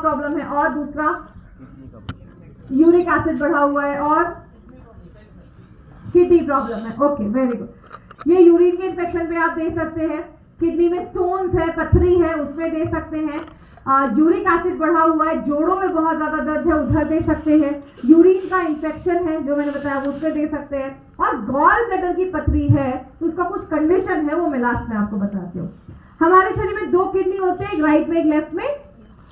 Problem है, और दूसरा यूरिक एसिड बढ़ा हुआ है, और किडनी प्रॉब्लम है। Okay, very good. ये यूरिन के इन्फेक्शन पे आप दे सकते हैं, किडनी में स्टोन्स है, पथरी है, उसमें दे सकते हैं। यूरिक एसिड बढ़ा हुआ है, जोड़ों में बहुत ज्यादा दर्द है, उधर दे सकते हैं। यूरिन का इन्फेक्शन है जो मैंने बताया, वो उसमें दे सकते हैं। और गॉल ब्लैडर की पथरी है तो उसका कुछ कंडीशन है, वो मैं लास्ट में आपको बताती हूँ। हमारे शरीर में 2 किडनी होते हैं, एक राइट में एक लेफ्ट में।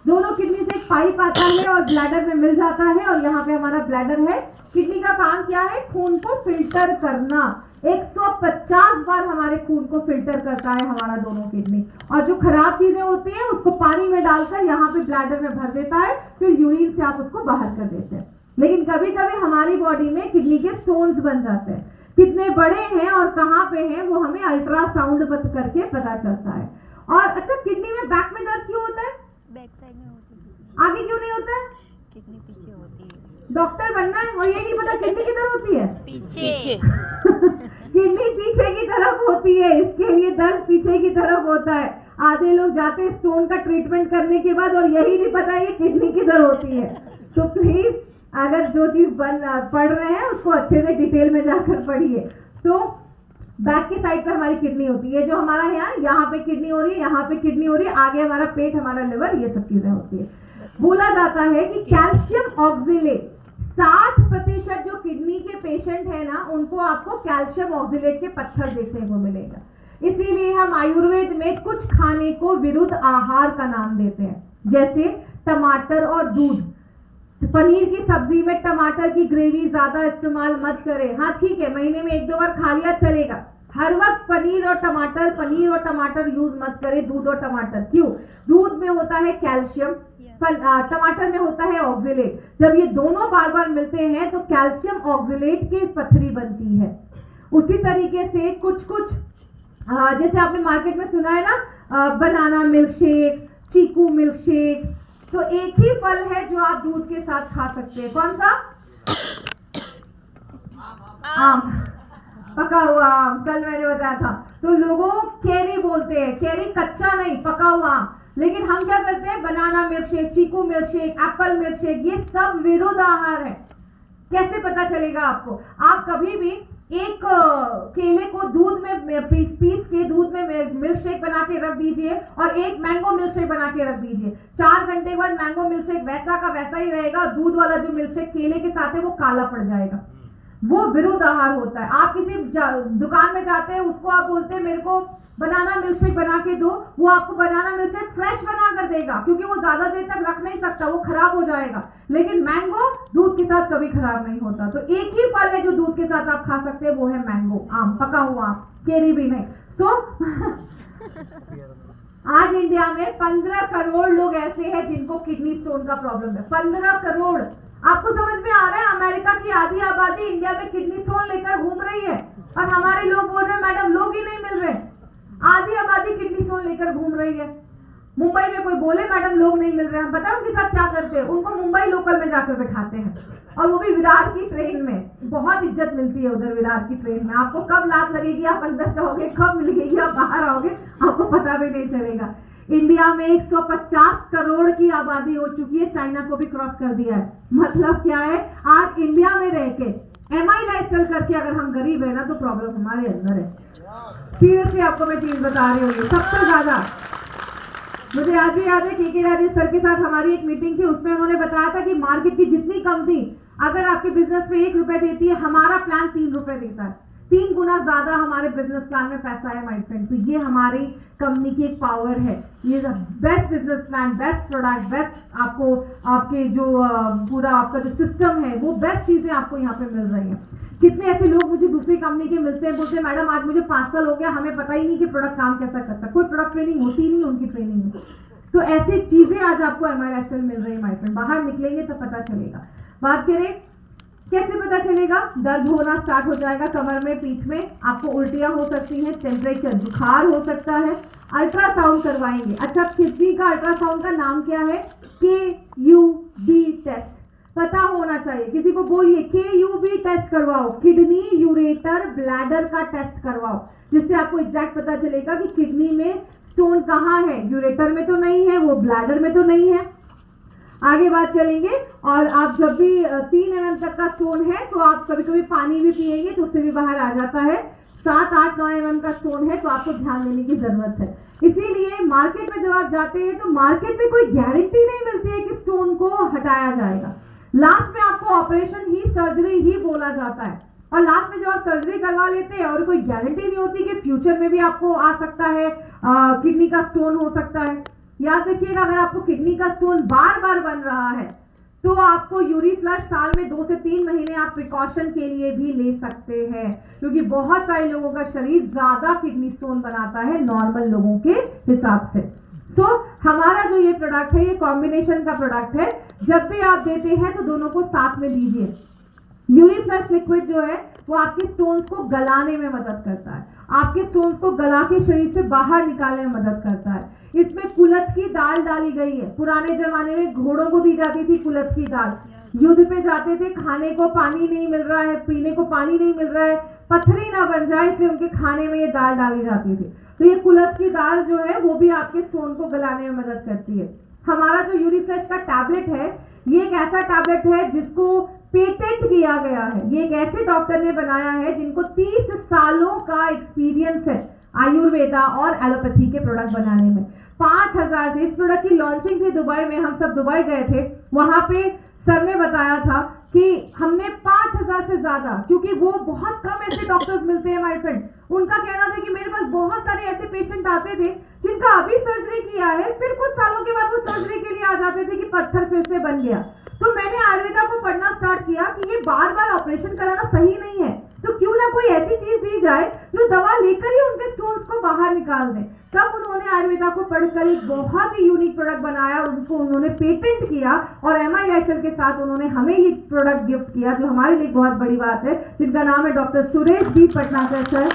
दोनों किडनी से एक पाइप आता है और ब्लैडर में मिल जाता है, और यहाँ पे हमारा ब्लैडर है। किडनी का काम क्या है? खून को फिल्टर करना। 150 बार हमारे खून को फिल्टर करता है हमारा दोनों किडनी, और जो खराब चीजें होती हैं उसको पानी में डालकर यहाँ पे ब्लैडर में भर देता है, फिर यूरिन से आप उसको बाहर कर देते हैं। लेकिन कभी कभी हमारी बॉडी में किडनी के स्टोन्स बन जाते हैं। कितने बड़े हैं और कहाँ पे हैं वो हमें अल्ट्रासाउंड करके पता चलता है। और अच्छा, किडनी में बैक में दर्द क्यों होता है? बैक साइड में होती है, आगे क्यों नहीं होता है? किडनी पीछे होती है। डॉक्टर बनना है और ये नहीं पता किडनी किधर होती है? पीछे। किडनी पीछे की तरफ होती है, इसके लिए दर्द पीछे की तरफ होता है। आधे लोग जाते हैं स्टोन का ट्रीटमेंट करने के बाद और यही नहीं पता ये किडनी किधर होती है। तो प्लीज, अगर जो चीज पढ़ रहे हैं उसको अच्छे से डिटेल में जाकर पढ़िए। तो बैक की साइड पे हमारी किडनी होती है, जो हमारा यहाँ पे किडनी हो रही है, यहाँ पे किडनी हो रही है, आगे हमारा पेट, हमारा लिवर, ये सब चीजें होती है। बोला जाता है कि कैल्शियम ऑक्सिलेट 60% जो किडनी के पेशेंट है ना, उनको आपको कैल्शियम ऑक्सिलेट के पत्थर देखने को मिलेगा। इसीलिए हम आयुर्वेद में कुछ खाने को विरुद्ध आहार का नाम देते हैं, जैसे टमाटर और दूध। पनीर की सब्जी में टमाटर की ग्रेवी ज्यादा इस्तेमाल मत करें। हाँ ठीक है, महीने में 1-2 बार खा लिया चलेगा। हर वक्त पनीर और टमाटर यूज मत करें, दूध और टमाटर। क्यों? दूध में होता है कैल्शियम, टमाटर में होता है ऑक्सिलेट। जब ये दोनों बार बार मिलते हैं तो कैल्शियम ऑक्सिलेट की पथरी बनती है। उसी तरीके से कुछ जैसे आपने मार्केट में सुना है ना, बनाना milk shake, chikoo milk shake, तो एक ही फल है जो आप दूध के साथ खा सकते हैं। कौन सा? आम, पका हुआ आम। कल मैंने बताया था। तो लोगों केरी बोलते हैं, केरी कच्चा नहीं, पका हुआ आम। लेकिन हम क्या करते हैं? Banana milk shake, chikoo milk shake, apple milk shake, ये सब विरुद्ध आहार है। कैसे पता चलेगा आपको? आप कभी भी एक केले को दूध में पीस के दूध में मिल्क शेक बना के रख दीजिए और एक मैंगो मिल्क शेक बना के रख दीजिए। 4 घंटे के बाद मैंगो मिल्क शेक वैसा का वैसा ही रहेगा, दूध वाला जो मिल्क शेक केले के साथ है वो काला पड़ जाएगा। वो विरुद्ध आहार होता है। आप किसी दुकान में जाते हैं, उसको आप बोलते हैं मेरे को बनाना मिल्क शेक बना के दो, वो आपको बनाना मिल्क शेक फ्रेश बना कर देगा, क्योंकि वो ज्यादा देर तक रख नहीं सकता, वो खराब हो जाएगा। लेकिन मैंगो दूध के साथ कभी खराब नहीं होता। तो एक ही फल है जो दूध के साथ आप खा सकते हैं, वो है मैंगो, आम, पका हुआ आम, केरी भी नहीं। आज इंडिया में 15 करोड़ लोग ऐसे हैं जिनको किडनी स्टोन का प्रॉब्लम है। 15 करोड़। आपको समझ में आ रहा है? अमेरिका की आधी आबादी इंडिया में किडनी स्टोन लेकर घूम रही है, और हमारे लोग बोल रहे हैं मैडम लोग ही नहीं मिल रहे। आधी आबादी किडनी स्टोन लेकर घूम रही है। मुंबई में कोई बोले मैडम लोग नहीं मिल रहे हैं, बताओ उनके साथ क्या करते हैं? उनको मुंबई लोकल में जाकर बैठाते हैं, और वो भी विरार की ट्रेन में। बहुत इज्जत मिलती है उधर विरार की ट्रेन में। आपको कब लात लगेगी आप अंदर जाओगे, कब मिलेगी आप बाहर आओगे, आपको पता भी नहीं चलेगा। इंडिया में 150 करोड़ की आबादी हो चुकी है, चाइना को भी क्रॉस कर दिया है। मतलब क्या है? आज इंडिया में रह के MI लाइफस्टाइल करके अगर हम गरीब है ना, तो प्रॉब्लम हमारे अंदर है। सीरियसली आपको मैं चीज बता रही हूँ। सबसे ज्यादा मुझे आज भी याद है, के राजेश सर के साथ हमारी एक मीटिंग थी, उसमें उन्होंने बताया था कि मार्केट की जितनी कंपनी अगर आपके बिजनेस में 1 रुपए देती है, हमारा प्लान 3 रुपए देता है। 3 गुना ज्यादा हमारे बिजनेस प्लान में पैसा है माय फ्रेंड। तो ये हमारी कंपनी की एक पावर है। ये best business plan, best product, best आपको आपके जो पूरा आपका जो सिस्टम है, वो बेस्ट चीजें आपको यहाँ पे मिल रही हैं। कितने ऐसे लोग मुझे दूसरी कंपनी के मिलते हैं, बोलते हैं मैडम आज मुझे 5 साल हो गया, हमें पता ही नहीं कि प्रोडक्ट काम कैसा करता है। कोई प्रोडक्ट ट्रेनिंग होती नहीं उनकी ट्रेनिंग में। तो ऐसी चीजें आज आपको MI लाइफस्टाइल मिल रही है माय फ्रेंड। बाहर निकलेंगे तो पता चलेगा। बात करें कैसे पता चलेगा? दर्द होना स्टार्ट हो जाएगा कमर में, पीठ में, आपको उल्टियां हो सकती हैं, टेम्परेचर बुखार हो सकता है। अल्ट्रासाउंड करवाएंगे। अच्छा, किडनी का अल्ट्रासाउंड का नाम क्या है? KUB test. पता होना चाहिए। किसी को बोलिए KUB टेस्ट करवाओ, किडनी यूरेटर ब्लैडर का टेस्ट करवाओ, जिससे आपको एग्जैक्ट पता चलेगा कि किडनी में स्टोन कहाँ है। यूरेटर में तो नहीं है, वो ब्लैडर में तो नहीं है। आगे बात करेंगे। और आप जब भी 3 mm तक का स्टोन है तो आप कभी कभी पानी भी पिएंगे तो उससे भी बाहर आ जाता है। 7, 8, 9 mm का स्टोन है तो आपको ध्यान देने की जरूरत है। इसीलिए मार्केट में जब आप जाते हैं तो मार्केट में कोई गारंटी नहीं मिलती है कि स्टोन को हटाया जाएगा। लास्ट में आपको ऑपरेशन ही, सर्जरी ही बोला जाता है। और लास्ट में जब आप सर्जरी करवा लेते हैं और कोई गारंटी नहीं होती कि फ्यूचर में भी आपको आ सकता है, किडनी का स्टोन हो सकता है। याद रखिएगा, अगर आपको किडनी का स्टोन बार बार बन रहा है तो आपको यूरी फ्लश साल में 2 से 3 महीने आप प्रिकॉशन के लिए भी ले सकते हैं, क्योंकि बहुत सारे लोगों का शरीर ज्यादा किडनी स्टोन बनाता है नॉर्मल लोगों के हिसाब से। हमारा जो ये प्रोडक्ट है, ये कॉम्बिनेशन का प्रोडक्ट है। जब भी आप देते हैं तो दोनों को साथ में दीजिए। यूरी फ्लश लिक्विड जो है वो आपके स्टोन्स को गलाने में मदद करता है, आपके स्टोन्स को गला के शरीर से बाहर निकालने में मदद करता है। इसमें कुलथ की दाल डाली गई है। पुराने जमाने में घोड़ों को दी जाती थी कुलथ की दाल। युद्ध पे जाते थे, खाने को पानी नहीं मिल रहा है, पीने को पानी नहीं मिल रहा है, पथरी ना बन जाए इसलिए उनके खाने में ये दाल डाली जाती थी। तो ये कुलथ की दाल जो है वो भी आपके स्टोन को गलाने में मदद करती है। हमारा जो यूरी फ्लश का टैबलेट है, ये एक ऐसा टैबलेट है जिसको पेटेंट किया गया है। ये एक ऐसे डॉक्टर ने बनाया है जिनको 30 सालों का एक्सपीरियंस है आयुर्वेदा और एलोपैथी के प्रोडक्ट बनाने में। 5000 से इस प्रोडक्ट की लॉन्चिंग थी दुबई में। हम सब दुबई गए थे, वहां पे सर ने बताया था कि हमने 5000 से ज्यादा, क्योंकि वो बहुत कम ऐसे डॉक्टर्स मिलते हैं माय फ्रेंड। उनका कहना था कि मेरे पास बहुत सारे ऐसे पेशेंट आते थे जिनका अभी सर्जरी किया है, फिर कुछ सालों के बाद वो सर्जरी के लिए आ जाते थे कि पत्थर फिर से बन गया। तो मैंने आयुर्वेदा को पढ़ना स्टार्ट किया कि ये बार बार ऑपरेशन कराना सही नहीं है, तो क्यों ना कोई ऐसी चीज दी जाए जो दवा लेकर ही उनके स्टोन्स को बाहर निकाल दे। तब उन्होंने आयुर्वेदा को पढ़कर एक बहुत ही यूनिक प्रोडक्ट बनाया और उनको उन्होंने पेटेंट किया और MISL के साथ उन्होंने हमें ये प्रोडक्ट गिफ्ट किया, जो हमारे लिए बहुत बड़ी बात है, जिनका नाम है डॉक्टर सुरेश बी पटनाकर सर।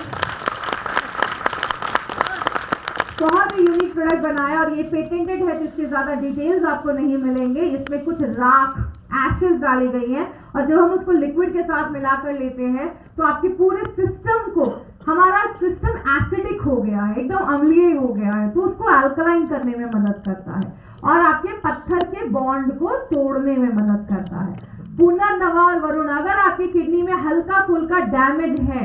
बहुत ही यूनिक प्रोडक्ट बनाया और ये पेटेंटेड है, जिसके ज्यादा डिटेल्स आपको नहीं मिलेंगे। इसमें कुछ राख एशेस डाली गई हैं और जब हम उसको लिक्विड के साथ मिलाकर लेते हैं तो आपके पूरे सिस्टम को, हमारा सिस्टम एसिडिक हो गया है, एकदम अम्लीय हो गया है, तो उसको अल्कलाइन करने में मदद करता है और आपके पत्थर के बॉन्ड को तोड़ने में मदद करता है। पुनर्नवा और वरुण, अगर आपकी किडनी में हल्का फुल्का डैमेज है,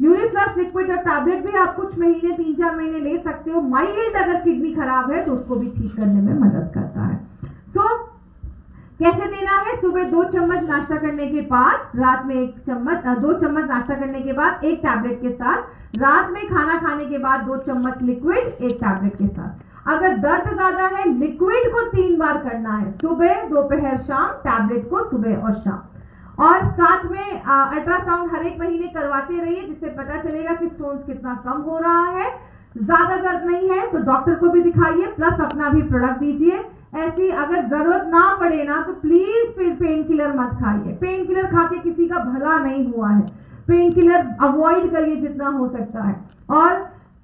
यूरी फ्लश लिक्विड और टैबलेट भी आप कुछ महीने, 3-4 महीने ले सकते हो। माइल्ड अगर किडनी खराब है तो उसको भी ठीक करने में मदद करता है। कैसे देना है? सुबह 2 चम्मच नाश्ता करने के बाद, रात में 1 चम्मच, 2 चम्मच नाश्ता करने के बाद 1 टैबलेट के साथ, रात में खाना खाने के बाद 2 चम्मच लिक्विड 1 टैबलेट के साथ। अगर दर्द ज्यादा है, लिक्विड को 3 बार करना है, सुबह, दोपहर, शाम, टैबलेट को सुबह और शाम। और साथ में अल्ट्रासाउंड हर 1 महीने करवाते रहिए, जिससे पता चलेगा कि स्टोन्स कितना कम हो रहा है। ज्यादा दर्द नहीं है तो डॉक्टर को भी दिखाइए, प्लस अपना भी प्रोडक्ट दीजिए। ऐसी अगर जरूरत ना पड़े ना तो प्लीज फिर पेन किलर मत खाइए। पेन किलर खा के किसी का भला नहीं हुआ है। पेन किलर अवॉइड करिए जितना हो सकता है, और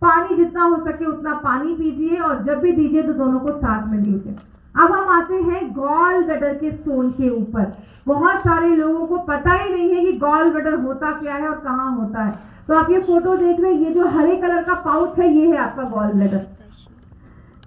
पानी जितना हो सके उतना पानी पीजिए, और जब भी दीजिए तो दोनों को साथ में दीजिए। अब हम आते हैं गॉल ब्लैडर के स्टोन के ऊपर। बहुत सारे लोगों को पता ही नहीं है कि गॉल ब्लैडर होता क्या है और कहाँ होता है। तो आप ये फोटो देख रहे हैं, ये जो हरे कलर का पाउच है, ये है आपका गॉल ब्लैडर।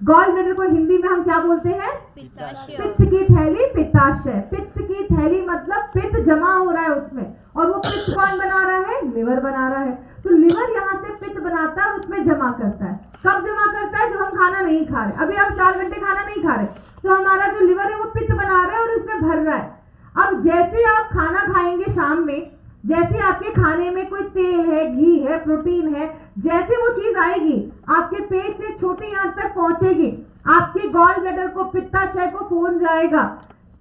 गॉल ब्लैडर को हिंदी में हम क्या बोलते हैं? पित्त की थैली, पित्ताशय। पित्त की थैली मतलब पित्त जमा हो रहा है उसमें, और वो पित्त कौन बना रहा है? लिवर बना रहा है। तो लिवर यहाँ से पित्त बनाता है, उसमें जमा करता है। कब जमा करता है? जब हम खाना नहीं खा रहे। अभी आप 4 घंटे खाना नहीं खा रहे, तो हमारा जो लिवर है वो पित्त बना रहा है और इसमें भर रहा है। अब जैसे आप खाना खाएंगे शाम में, जैसे आपके खाने में कोई तेल है, घी है, प्रोटीन है, जैसे वो चीज आएगी आपके पेट से छोटी आंत तक पहुंचेगी, आपके गॉल ब्लैडर को, पित्ताशय को फोन जाएगा,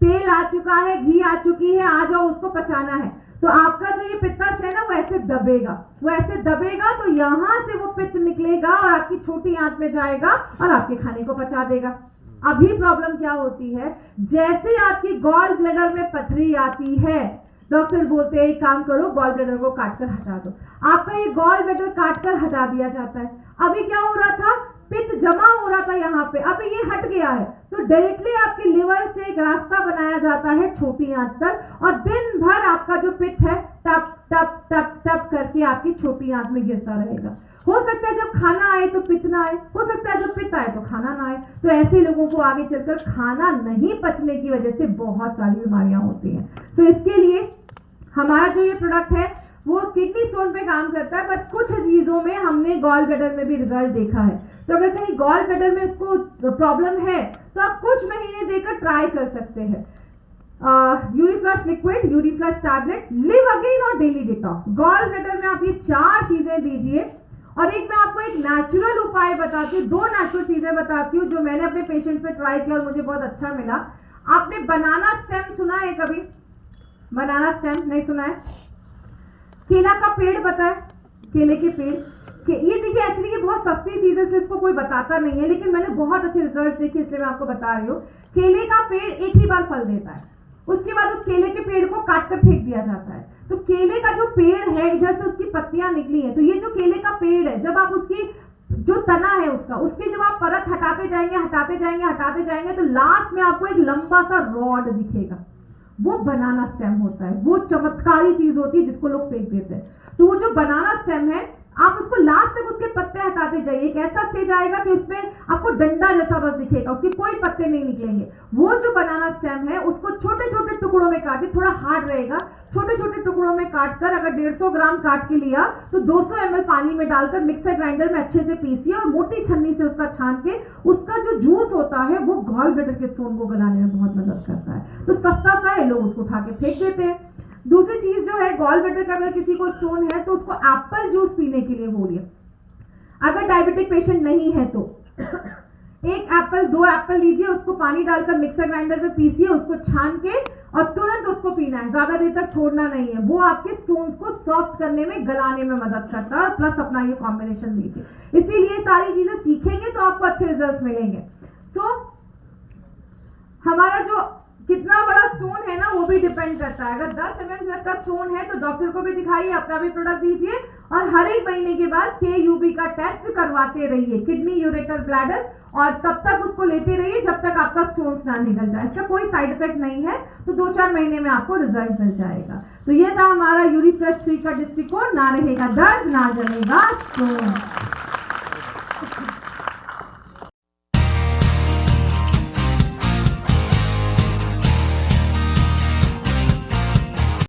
तेल आ चुका है, घी आ चुकी है, आ जाओ उसको पचाना है। तो आपका जो ये पित्ताशय है ना, वो ऐसे दबेगा, वो ऐसे दबेगा, तो यहाँ से वो पित्त निकलेगा और आपकी छोटी आंत में जाएगा और आपके खाने को पचा देगा। अभी प्रॉब्लम क्या होती है? जैसे आपकी गॉल ब्लैडर में पथरी आती है, डॉक्टर बोलते हैं एक काम करो, गॉल ब्लैडर को काटकर हटा दो। आपका ये गॉल ब्लैडर काटकर हटा दिया जाता है। अभी क्या हो रहा था? पित्त जमा हो रहा था यहाँ पे, अभी ये हट गया है, तो डायरेक्टली आपके लिवर से एक रास्ता बनाया जाता है छोटी आंत तक, और दिन भर आपका जो पित्त है टप टप टप टप करके आपकी छोटी आंत में गिरता रहेगा। हो सकता है जब खाना आए तो पित्त ना आए, हो सकता है जब पित्त आए तो खाना ना आए। तो ऐसे लोगों को आगे चलकर खाना नहीं पचने की वजह से बहुत सारी बीमारियां होती हैं। तो इसके लिए हमारा जो ये प्रोडक्ट है वो किडनी स्टोन पे काम करता है, बट कुछ चीज़ों में हमने गॉल ब्लैडर में भी रिजल्ट देखा है। तो अगर कहीं गॉल ब्लैडर में उसको प्रॉब्लम है तो आप कुछ महीने देकर ट्राई कर सकते हैं। यूरिफ्लश लिक्विड, यूरिफ्लश टैबलेट, लिव अगेन और डेली डिटॉक्स। गॉल ब्लैडर में आप ये 4 चीजें दीजिए। और एक मैं आपको एक नेचुरल उपाय बताती हूँ, 2 नेचुरल चीजें बताती हूँ जो मैंने अपने पेशेंट पे ट्राई किया और मुझे बहुत अच्छा मिला। आपने बनाना स्टेम सुना है कभी? बनाना स्टेम नहीं सुना है? केला का पेड़ पता है? केले के पेड़ ये देखिए, एक्चुअली ये बहुत सस्ती चीजें से इसको कोई बताता नहीं है, लेकिन मैंने बहुत अच्छे रिजल्ट देखे इसलिए मैं आपको बता रही हूँ। केले का पेड़ एक ही बार फल देता है, उसके बाद उस केले के पेड़ को काट कर फेंक दिया जाता है। तो केले का जो पेड़ है, इधर से उसकी पत्तियां निकली हैं, तो ये जो केले का पेड़ है, जब आप उसकी जो तना है उसके जब आप परत हटाते जाएंगे तो लास्ट में आपको एक लंबा सा रॉड दिखेगा, वो बनाना स्टेम होता है। वो चमत्कारी चीज होती है जिसको लोग फेंक देते हैं। तो वो जो बनाना स्टेम है, आप उसको लास्ट तक उसके पत्ते हटाते जाइए, एक ऐसा स्टेज आएगा कि उसमें आपको डंडा जैसा बस दिखेगा, उसके कोई पत्ते नहीं निकलेंगे। वो जो बनाना स्टेम है उसको छोटे छोटे टुकड़ों में काटिए, थोड़ा हार्ड रहेगा, छोटे छोटे टुकड़ों में काटकर अगर 150 ग्राम काट के लिया तो 200 ml पानी में डालकर मिक्सर ग्राइंडर में अच्छे से पीसिए और मोटी छन्नी से उसका छान के उसका जो जूस होता है वो गॉल ब्लैडर के स्टोन को गलाने में बहुत मदद करता है। तो सस्ता सा है, लोग उसको उठा के फेंक देते हैं। दूसरी चीज जो है, गॉल ब्लैडर का अगर किसी को स्टोन है तो उसको एप्पल जूस पीने के लिए बोलिए। अगर डायबिटिक पेशेंट नहीं है तो 1 एप्पल 2 एप्पल लीजिए, उसको पानी डालकर मिक्सर ग्राइंडर में पीसिए, उसको छान के और तुरंत उसको पीना है, ज्यादा देर तक छोड़ना नहीं है। वो आपके स्टोन्स को सॉफ्ट करने में, गलाने में मदद करता है। और प्लस अपना ये कॉम्बिनेशन लीजिए। इसीलिए सारी चीजें सीखेंगे तो आपको अच्छे रिजल्ट मिलेंगे। सो हमारा जो कितना बड़ा स्टोन है ना वो भी डिपेंड करता है। अगर 10 mm तक का स्टोन है तो डॉक्टर को भी दिखाइए, अपना भी प्रोडक्ट दीजिए और हर एक महीने के बाद KUB का टेस्ट करवाते रहिए, किडनी यूरेटर ब्लैडर, और तब तक उसको लेते रहिए जब तक आपका स्टोन्स ना निकल जाए। इसका कोई साइड इफेक्ट नहीं है, तो 2-4 महीने में आपको रिजल्ट मिल जाएगा। तो ये था हमारा यूरिफ्लश 3 का दृष्टिकोण। ना रहेगा दर्द, ना जमेगा स्टोन।